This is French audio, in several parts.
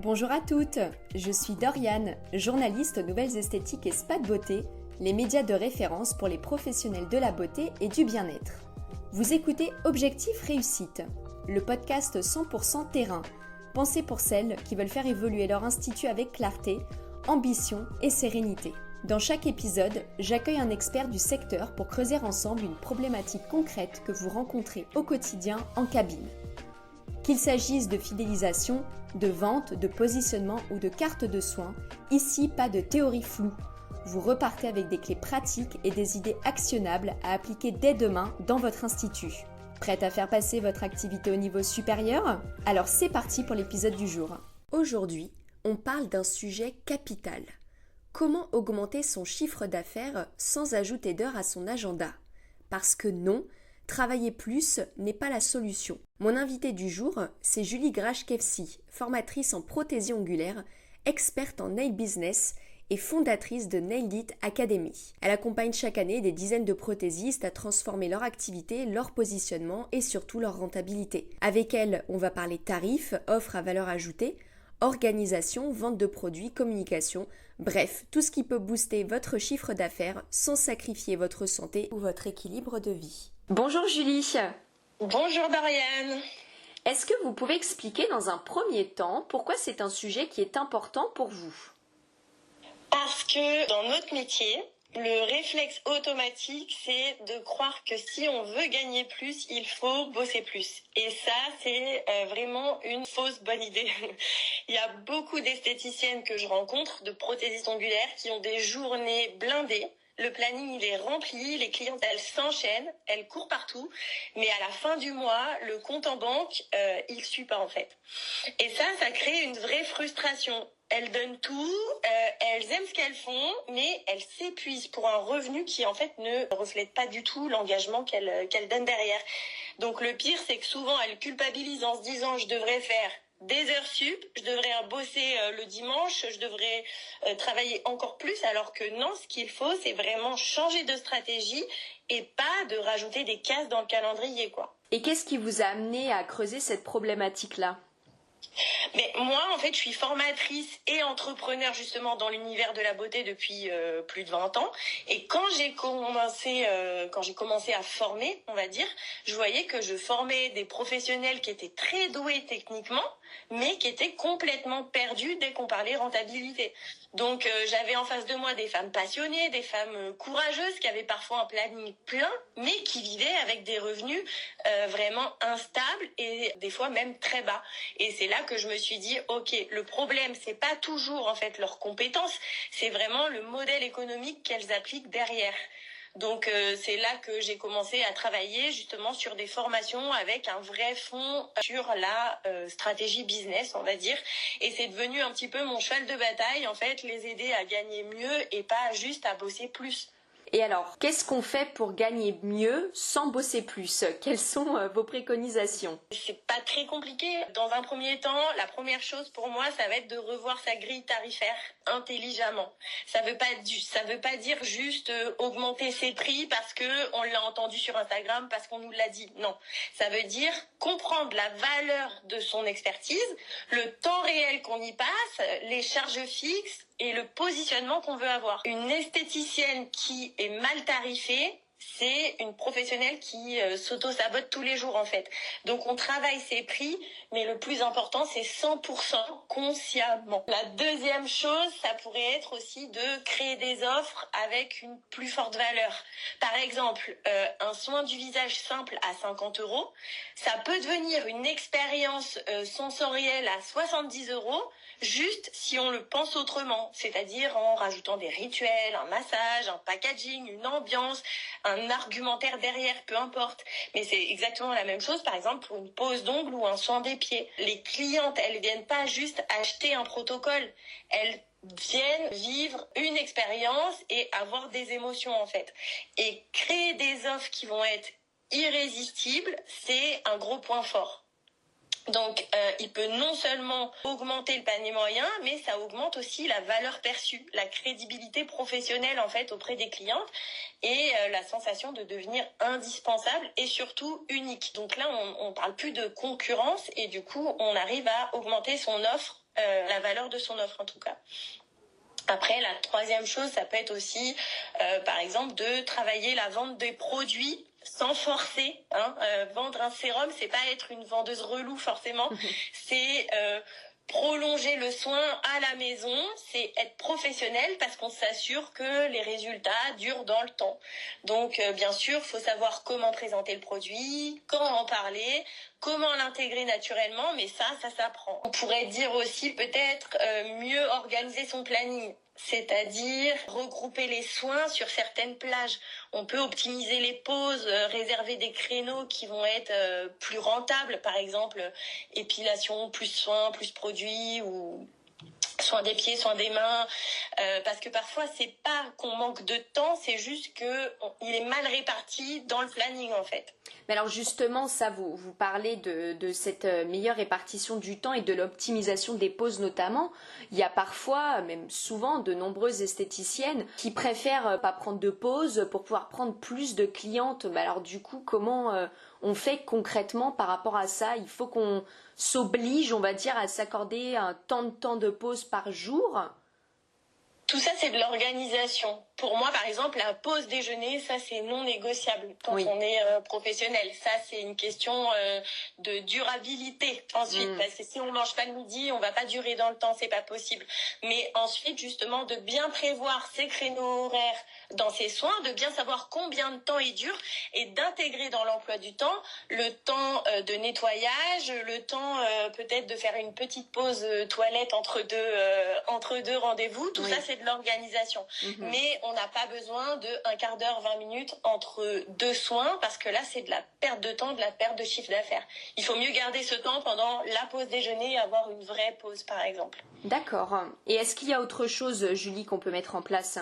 Bonjour à toutes, je suis Doriane, journaliste aux nouvelles esthétiques et spa de beauté, les médias de référence pour les professionnels de la beauté et du bien-être. Vous écoutez Objectif Réussite, le podcast 100% terrain, pensé pour celles qui veulent faire évoluer leur institut avec clarté, ambition et sérénité. Dans chaque épisode, j'accueille un expert du secteur pour creuser ensemble une problématique concrète que vous rencontrez au quotidien en cabine. Qu'il s'agisse de fidélisation, de vente, de positionnement ou de carte de soins, ici pas de théorie floue. Vous repartez avec des clés pratiques et des idées actionnables à appliquer dès demain dans votre institut. Prête à faire passer votre activité au niveau supérieur ? Alors c'est parti pour l'épisode du jour. Aujourd'hui, on parle d'un sujet capital. Comment augmenter son chiffre d'affaires sans ajouter d'heures à son agenda ? Parce que non, travailler plus n'est pas la solution. Mon invitée du jour, c'est Julie Grachkevsi, formatrice en prothésie ongulaire, experte en nail business et fondatrice de Nailed It Academy. Elle accompagne chaque année des dizaines de prothésistes à transformer leur activité, leur positionnement et surtout leur rentabilité. Avec elle, on va parler tarifs, offres à valeur ajoutée, organisation, vente de produits, communication, bref, tout ce qui peut booster votre chiffre d'affaires sans sacrifier votre santé ou votre équilibre de vie. Bonjour Julie. Bonjour Doriane. Est-ce que vous pouvez expliquer dans un premier temps pourquoi c'est un sujet qui est important pour vous ? Parce que dans notre métier, le réflexe automatique, c'est de croire que si on veut gagner plus, il faut bosser plus. Et ça, c'est vraiment une fausse bonne idée. Il y a beaucoup d'esthéticiennes que je rencontre, de prothésistes ongulaires, qui ont des journées blindées. Le planning, il est rempli, les clientes, elles s'enchaînent, elles courent partout. Mais à la fin du mois, le compte en banque, il suit pas en fait. Et ça crée une vraie frustration. Elles donnent tout, elles aiment ce qu'elles font, mais elles s'épuisent pour un revenu qui en fait ne reflète pas du tout l'engagement qu'elles donnent derrière. Donc le pire, c'est que souvent elles culpabilisent en se disant je devrais faire des heures sup, je devrais bosser le dimanche, je devrais travailler encore plus, alors que non, ce qu'il faut, c'est vraiment changer de stratégie et pas de rajouter des cases dans le calendrier, quoi. Et qu'est-ce qui vous a amené à creuser cette problématique-là ? Mais moi, en fait, je suis formatrice et entrepreneur justement dans l'univers de la beauté depuis plus de 20 ans. Et quand j'ai commencé à former, on va dire, je voyais que je formais des professionnels qui étaient très doués techniquement, mais qui étaient complètement perdus dès qu'on parlait rentabilité. Donc j'avais en face de moi des femmes passionnées, des femmes courageuses qui avaient parfois un planning plein, mais qui vivaient avec des revenus vraiment instables et des fois même très bas. Et c'est là que je me suis dit, ok, le problème c'est pas toujours en fait leurs compétences, c'est vraiment le modèle économique qu'elles appliquent derrière. Donc c'est là que j'ai commencé à travailler justement sur des formations avec un vrai fond sur la stratégie business, on va dire. Et c'est devenu un petit peu mon cheval de bataille, en fait, les aider à gagner mieux et pas juste à bosser plus. Et alors, qu'est-ce qu'on fait pour gagner mieux sans bosser plus ? Quelles sont vos préconisations ? C'est pas très compliqué. Dans un premier temps, la première chose pour moi, ça va être de revoir sa grille tarifaire intelligemment. Ça veut pas dire juste augmenter ses prix parce que on l'a entendu sur Instagram, parce qu'on nous l'a dit. Non. Ça veut dire comprendre la valeur de son expertise, le temps réel qu'on y passe, les charges fixes et le positionnement qu'on veut avoir. Une esthéticienne qui est mal tarifée, c'est une professionnelle qui s'auto-sabote tous les jours en fait. Donc on travaille ses prix, mais le plus important c'est 100% consciemment. La deuxième chose, ça pourrait être aussi de créer des offres avec une plus forte valeur. Par exemple, un soin du visage simple à 50 €, ça peut devenir une expérience sensorielle à 70 €, juste si on le pense autrement, c'est-à-dire en rajoutant des rituels, un massage, un packaging, une ambiance, un argumentaire derrière, peu importe. Mais c'est exactement la même chose, par exemple, pour une pose d'ongles ou un soin des pieds. Les clientes, elles viennent pas juste acheter un protocole, elles viennent vivre une expérience et avoir des émotions en fait. Et créer des offres qui vont être irrésistibles, c'est un gros point fort. Donc, il peut non seulement augmenter le panier moyen, mais ça augmente aussi la valeur perçue, la crédibilité professionnelle en fait auprès des clientes et la sensation de devenir indispensable et surtout unique. Donc là, on parle plus de concurrence et du coup, on arrive à augmenter son offre la valeur de son offre en tout cas. Après, la troisième chose, ça peut être aussi, par exemple, de travailler la vente des produits sans forcer. Vendre un sérum, c'est pas être une vendeuse relou forcément. C'est prolonger le soin à la maison, c'est être professionnel parce qu'on s'assure que les résultats durent dans le temps. Donc, bien sûr, il faut savoir comment présenter le produit, quand en parler, comment l'intégrer naturellement, mais ça s'apprend. On pourrait dire aussi peut-être mieux organiser son planning. C'est-à-dire regrouper les soins sur certaines plages. On peut optimiser les pauses, réserver des créneaux qui vont être plus rentables, par exemple épilation, plus soins, plus produits, ou soins des pieds, soins des mains, parce que parfois c'est pas qu'on manque de temps, c'est juste que il est mal réparti dans le planning en fait. Mais alors justement, ça, vous parlez de cette meilleure répartition du temps et de l'optimisation des pauses notamment. Il y a parfois, même souvent, de nombreuses esthéticiennes qui préfèrent pas prendre de pause pour pouvoir prendre plus de clientes. Mais alors du coup, comment on fait concrètement par rapport à ça? Il faut qu'on s'oblige, on va dire, à s'accorder un temps de pause par jour. Tout ça, c'est de l'organisation. Pour moi, par exemple, la pause déjeuner, ça, c'est non négociable quand on est professionnel. Ça, c'est une question de durabilité ensuite. Parce que si on mange pas le midi, on va pas durer dans le temps, c'est pas possible. Mais ensuite, justement, de bien prévoir ses créneaux horaires dans ses soins, de bien savoir combien de temps il dure et d'intégrer dans l'emploi du temps le temps de nettoyage, le temps peut-être de faire une petite pause toilette entre deux rendez-vous. Tout ça, c'est de l'organisation. Mais on n'a pas besoin de un quart d'heure, 20 minutes entre deux soins parce que là, c'est de la perte de temps, de la perte de chiffre d'affaires. Il faut mieux garder ce temps pendant la pause déjeuner et avoir une vraie pause, par exemple. D'accord. Et est-ce qu'il y a autre chose, Julie, qu'on peut mettre en place ?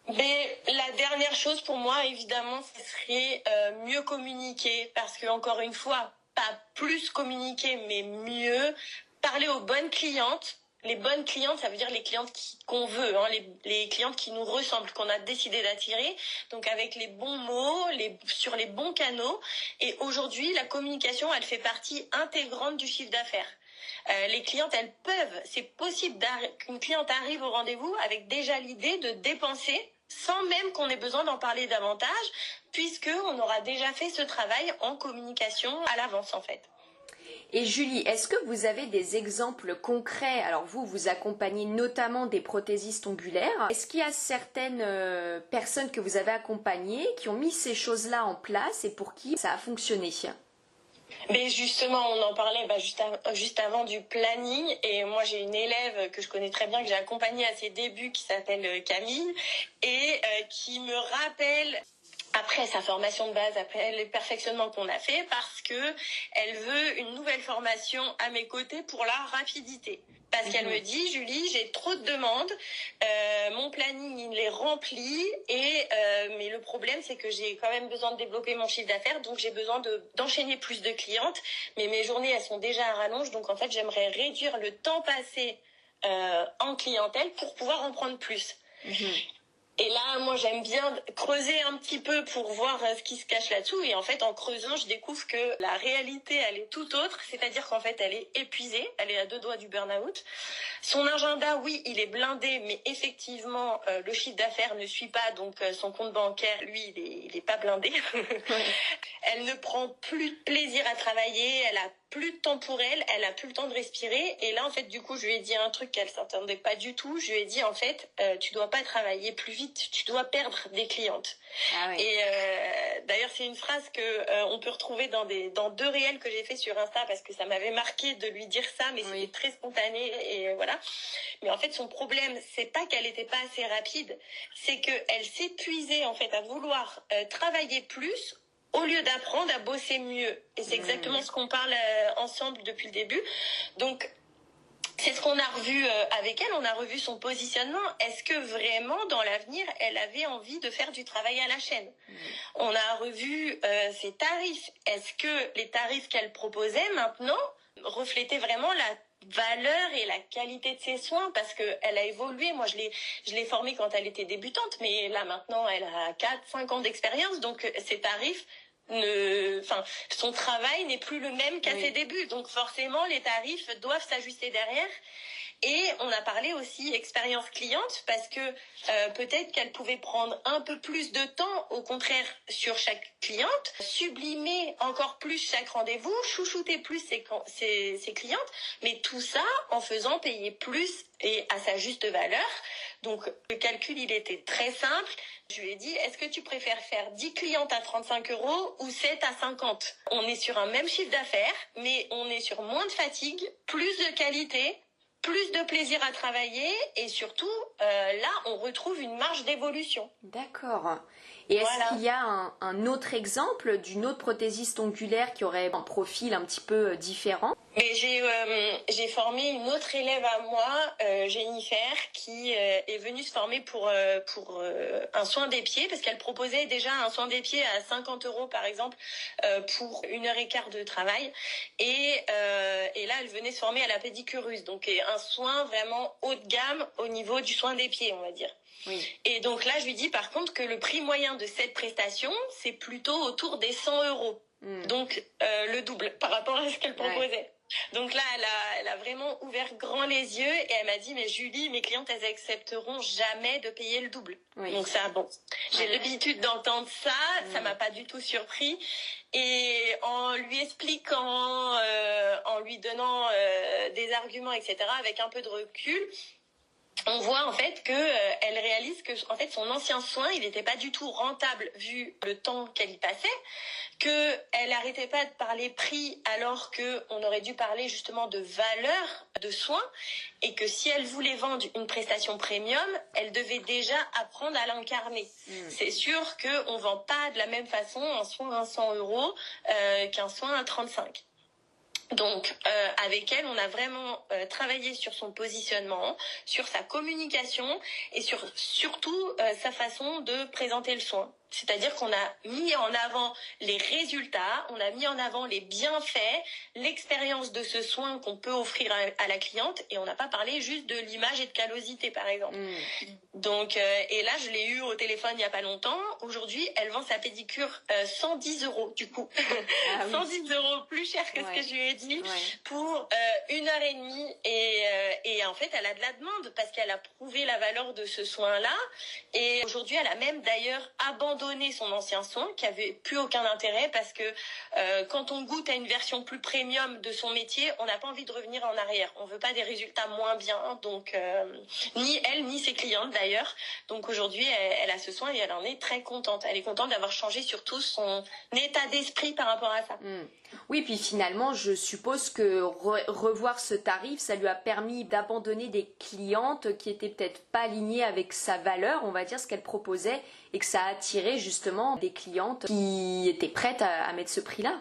Mais la dernière chose pour moi, évidemment, ce serait mieux communiquer parce que, encore une fois, pas plus communiquer, mais mieux parler aux bonnes clientes. Les bonnes clientes, ça veut dire les clientes qu'on veut, les clientes qui nous ressemblent, qu'on a décidé d'attirer, donc avec les bons mots, sur les bons canaux. Et aujourd'hui, la communication, elle fait partie intégrante du chiffre d'affaires. Les clientes, elles peuvent, c'est possible qu'une cliente arrive au rendez-vous avec déjà l'idée de dépenser sans même qu'on ait besoin d'en parler davantage, puisqu'on aura déjà fait ce travail en communication à l'avance en fait. Et Julie, est-ce que vous avez des exemples concrets? Alors vous accompagnez notamment des prothésistes ongulaires. Est-ce qu'il y a certaines personnes que vous avez accompagnées qui ont mis ces choses-là en place et pour qui ça a fonctionné? Mais justement, on en parlait juste avant du planning. Et moi, j'ai une élève que je connais très bien, que j'ai accompagnée à ses débuts, qui s'appelle Camille, et qui me rappelle, après sa formation de base, après les perfectionnements qu'on a fait, parce que elle veut une nouvelle formation à mes côtés pour la rapidité. Parce qu'elle me dit, Julie, j'ai trop de demandes, mon planning il est rempli, mais le problème c'est que j'ai quand même besoin de développer mon chiffre d'affaires, donc j'ai besoin d'enchaîner plus de clientes, mais mes journées elles sont déjà à rallonge, donc en fait j'aimerais réduire le temps passé en clientèle pour pouvoir en prendre plus. Et là, moi, j'aime bien creuser un petit peu pour voir ce qui se cache là-dessous. Et en fait, en creusant, je découvre que la réalité, elle est tout autre. C'est-à-dire qu'en fait, elle est épuisée. Elle est à 2 doigts du burn-out. Son agenda, oui, il est blindé. Mais effectivement, le chiffre d'affaires ne suit pas. Donc, son compte bancaire, lui, il est pas blindé. Elle ne prend plus de plaisir à travailler. Elle a plus de temps pour elle a plus le temps de respirer. Et là, en fait, du coup, je lui ai dit un truc qu'elle s'attendait pas du tout. Je lui ai dit, en fait, tu dois pas travailler plus vite, tu dois perdre des clientes. Ah oui. Et d'ailleurs, c'est une phrase que on peut retrouver dans 2 réels que j'ai fait sur Insta parce que ça m'avait marqué de lui dire ça, mais c'était très spontané et voilà. Mais en fait, son problème, c'est pas qu'elle était pas assez rapide, c'est qu'elle s'épuisait en fait à vouloir travailler plus au lieu d'apprendre à bosser mieux. Et c'est exactement ce qu'on parle ensemble depuis le début. Donc, c'est ce qu'on a revu avec elle. On a revu son positionnement. Est-ce que vraiment, dans l'avenir, elle avait envie de faire du travail à la chaîne? On a revu ses tarifs. Est-ce que les tarifs qu'elle proposait maintenant reflétaient vraiment la valeur et la qualité de ses soins, parce que elle a évolué. Moi, je l'ai formée quand elle était débutante, mais là, maintenant, elle a 4-5 ans d'expérience, donc ses tarifs son travail n'est plus le même qu'à ses débuts. Donc forcément, les tarifs doivent s'ajuster derrière. Et on a parlé aussi expérience cliente parce que peut-être qu'elle pouvait prendre un peu plus de temps, au contraire, sur chaque cliente, sublimer encore plus chaque rendez-vous, chouchouter plus ses clientes, mais tout ça en faisant payer plus et à sa juste valeur. Donc le calcul, il était très simple. Je lui ai dit, est-ce que tu préfères faire 10 clientes à 35 € ou 7 à 50 ? On est sur un même chiffre d'affaires, mais on est sur moins de fatigue, plus de qualité, plus de plaisir à travailler et surtout, là, on retrouve une marge d'évolution. D'accord. Et est-ce qu'il y a un autre exemple d'une autre prothésiste ongulaire qui aurait un profil un petit peu différent ? Mais j'ai formé une autre élève à moi, Jennifer, qui est venue se former pour un soin des pieds, parce qu'elle proposait déjà un soin des pieds à 50 € par exemple pour 1h15 de travail. Et là, elle venait se former à la pédicure russe, donc un soin vraiment haut de gamme au niveau du soin des pieds, on va dire. Oui. Et donc là, je lui dis par contre que le prix moyen de cette prestation, c'est plutôt autour des 100 €. Donc le double par rapport à ce qu'elle proposait. Ouais. Donc là, elle a vraiment ouvert grand les yeux et elle m'a dit, mais Julie, mes clientes, elles accepteront jamais de payer le double. Oui. Donc ça, bon, j'ai l'habitude d'entendre ça, ça m'a pas du tout surpris. Et en lui expliquant, en lui donnant des arguments, etc., avec un peu de recul, on voit en fait que elle réalise que en fait son ancien soin, il n'était pas du tout rentable vu le temps qu'elle y passait, que elle arrêtait pas de parler prix alors que on aurait dû parler justement de valeur de soins, et que si elle voulait vendre une prestation premium, elle devait déjà apprendre à l'incarner. C'est sûr que on vend pas de la même façon un soin à 100 € qu'un soin à 35. Donc, avec elle, on a vraiment travaillé sur son positionnement, sur sa communication et surtout sa façon de présenter le soin. C'est-à-dire qu'on a mis en avant les résultats, on a mis en avant les bienfaits, l'expérience de ce soin qu'on peut offrir à la cliente, et on n'a pas parlé juste de l'image et de callosité, par exemple. Donc, et là, je l'ai eu au téléphone il n'y a pas longtemps. Aujourd'hui, elle vend sa pédicure 110 € du coup. Ah, 110 € plus cher que ce que je lui ai dit pour 1h30. Et en fait, elle a de la demande parce qu'elle a prouvé la valeur de ce soin-là. Et aujourd'hui, elle a même d'ailleurs abandonné son ancien soin qui avait plus aucun intérêt parce que quand on goûte à une version plus premium de son métier, on n'a pas envie de revenir en arrière. On veut pas des résultats moins bien, donc ni elle ni ses clientes d'ailleurs. Donc aujourd'hui, elle a ce soin et elle en est très contente. Elle est contente d'avoir changé surtout son état d'esprit par rapport à ça. Oui, puis finalement, je suppose que revoir ce tarif, ça lui a permis d'abandonner des clientes qui étaient peut-être pas alignées avec sa valeur, on va dire, ce qu'elle proposait, et que ça a attiré justement des clientes qui étaient prêtes à mettre ce prix-là.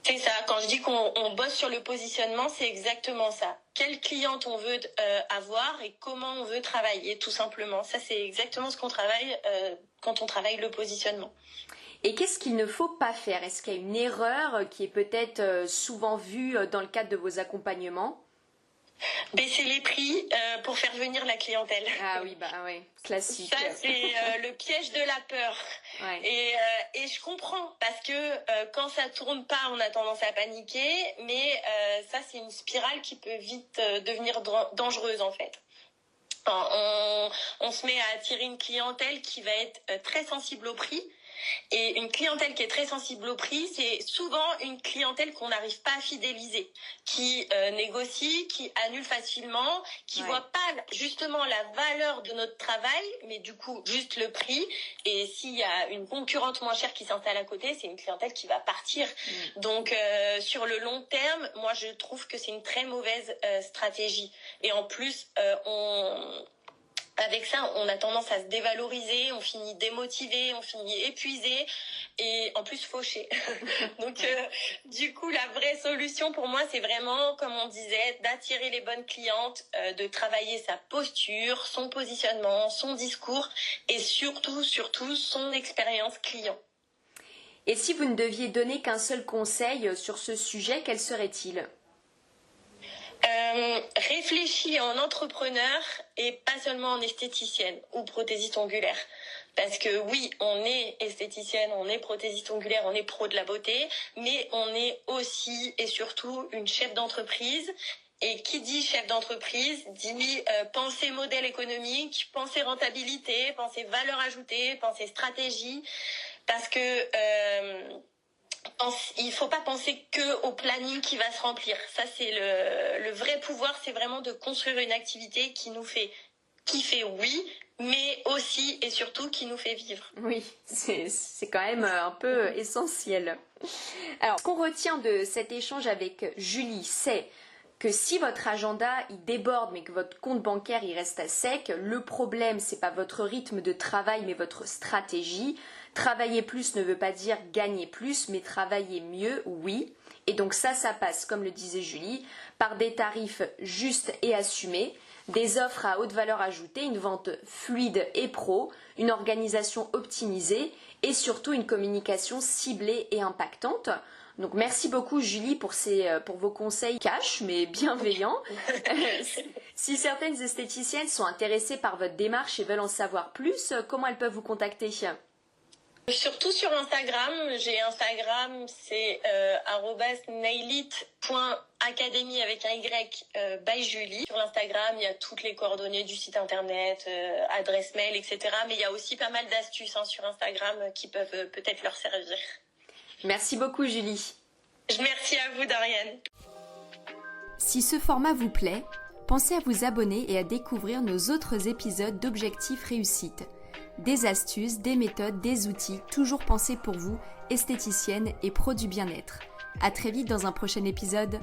C'est ça, quand je dis qu'on bosse sur le positionnement, c'est exactement ça. Quelle cliente on veut avoir et comment on veut travailler, tout simplement. Ça, c'est exactement ce qu'on travaille quand on travaille le positionnement. Et qu'est-ce qu'il ne faut pas faire ? Est-ce qu'il y a une erreur qui est peut-être souvent vue dans le cadre de vos accompagnements ? Baisser les prix pour faire venir la clientèle. Ah oui, classique. Ça, c'est le piège de la peur. Ouais. Et je comprends parce que quand ça tourne pas, on a tendance à paniquer, mais ça, c'est une spirale qui peut vite devenir dangereuse en fait. On se met à attirer une clientèle qui va être très sensible au prix. Et une clientèle qui est très sensible au prix, c'est souvent une clientèle qu'on n'arrive pas à fidéliser, qui négocie, qui annule facilement, qui voit pas justement la valeur de notre travail, mais du coup juste le prix. Et s'il y a une concurrente moins chère qui s'installe à côté, c'est une clientèle qui va partir. Donc sur le long terme, moi je trouve que c'est une très mauvaise stratégie. Et en plus, avec ça, on a tendance à se dévaloriser, on finit démotivé, on finit épuisé et en plus fauché. Donc du coup, la vraie solution pour moi, c'est vraiment, comme on disait, d'attirer les bonnes clientes, de travailler sa posture, son positionnement, son discours et surtout son expérience client. Et si vous ne deviez donner qu'un seul conseil sur ce sujet, quel serait-il ? Réfléchis en entrepreneur et pas seulement en esthéticienne ou prothésiste ongulaire. Parce que oui, on est esthéticienne, on est prothésiste ongulaire, on est pro de la beauté, mais on est aussi et surtout une chef d'entreprise. Et qui dit chef d'entreprise dit penser modèle économique, penser rentabilité, penser valeur ajoutée, penser stratégie. Parce que il faut pas penser que au planning qui va se remplir. Ça, c'est le vrai pouvoir, c'est vraiment de construire une activité qui nous fait kiffer, oui, mais aussi et surtout qui nous fait vivre. Oui, c'est quand même un peu essentiel. Alors, ce qu'on retient de cet échange avec Julie, c'est que si votre agenda il déborde mais que votre compte bancaire il reste à sec, le problème c'est pas votre rythme de travail mais votre stratégie. Travailler plus ne veut pas dire gagner plus, mais travailler mieux, oui. Et donc ça passe, comme le disait Julie, par des tarifs justes et assumés, des offres à haute valeur ajoutée, une vente fluide et pro, une organisation optimisée et surtout une communication ciblée et impactante. Donc merci beaucoup Julie pour vos conseils cash mais bienveillants. Si certaines esthéticiennes sont intéressées par votre démarche et veulent en savoir plus, comment elles peuvent vous contacter ? Surtout sur Instagram, j'ai Instagram, c'est @nailit.academy avec un Y by Julie. Sur l'Instagram, il y a toutes les coordonnées du site internet, adresse mail, etc. Mais il y a aussi pas mal d'astuces sur Instagram qui peuvent peut-être leur servir. Merci beaucoup Julie. Merci à vous Doriane. Si ce format vous plaît, pensez à vous abonner et à découvrir nos autres épisodes d'Objectif Réussite. Des astuces, des méthodes, des outils, toujours pensés pour vous, esthéticiennes et pros du bien-être. À très vite dans un prochain épisode.